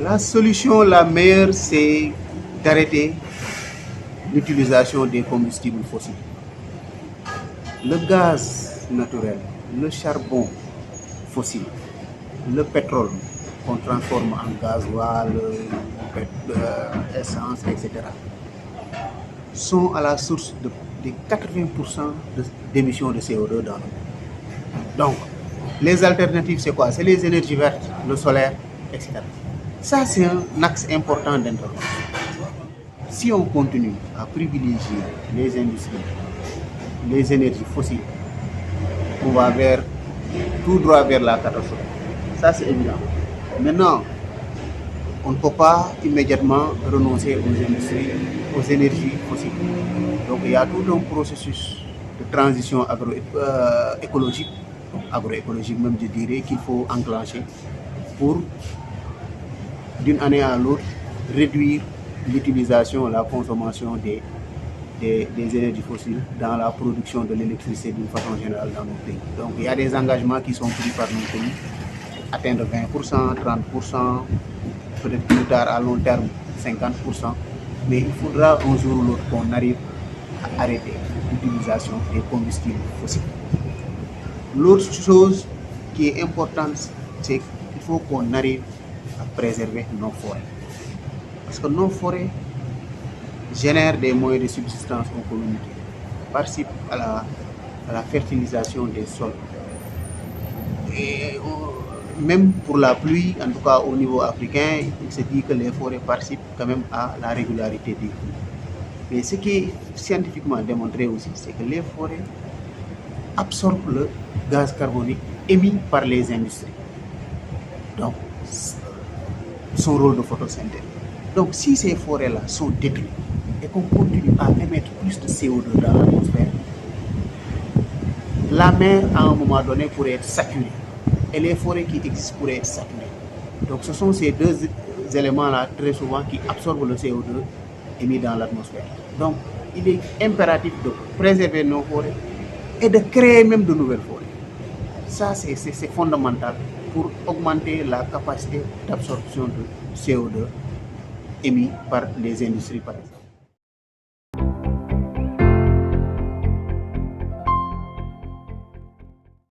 La solution la meilleure, c'est d'arrêter l'utilisation des combustibles fossiles. Le gaz naturel, le charbon fossile, le pétrole qu'on transforme en gasoil, essence, etc., sont à la source de 80% d'émissions de CO2 dans le monde. Donc, les alternatives, c'est quoi? C'est les énergies vertes, le solaire, etc. Ça, c'est un axe important d'intervention. Si on continue à privilégier les industries, les énergies fossiles, on va tout droit vers la catastrophe. Ça, c'est évident. Maintenant, on ne peut pas immédiatement renoncer aux industries, aux énergies fossiles. Donc, il y a tout un processus de transition agroécologique, même je dirais, qu'il faut enclencher pour, d'une année à l'autre, réduire l'utilisation, la consommation des énergies fossiles dans la production de l'électricité d'une façon générale dans nos pays. Donc il y a des engagements qui sont pris par nos pays, atteindre 20%, 30%, peut-être plus tard à long terme 50%, mais il faudra un jour ou l'autre qu'on arrive à arrêter l'utilisation des combustibles fossiles. L'autre chose qui est importante, c'est qu'il faut qu'on arrive à préserver nos forêts. Parce que nos forêts génèrent des moyens de subsistance aux communautés, participent à la fertilisation des sols. Et même pour la pluie, en tout cas au niveau africain, il se dit que les forêts participent quand même à la régularité des pluies. Mais ce qui est scientifiquement démontré aussi, c'est que les forêts absorbent le gaz carbonique émis par les industries. Donc, son rôle de photosynthèse. Donc, si ces forêts-là sont détruites et qu'on continue à émettre plus de CO2 dans l'atmosphère, la mer, à un moment donné, pourrait être saturée. Et les forêts qui existent pourraient être saturées. Donc, ce sont ces deux éléments-là, très souvent, qui absorbent le CO2 émis dans l'atmosphère. Donc, il est impératif de préserver nos forêts et de créer même de nouvelles forêts. Ça, c'est fondamental pour augmenter la capacité d'absorption de CO2 émis par les industries, par exemple.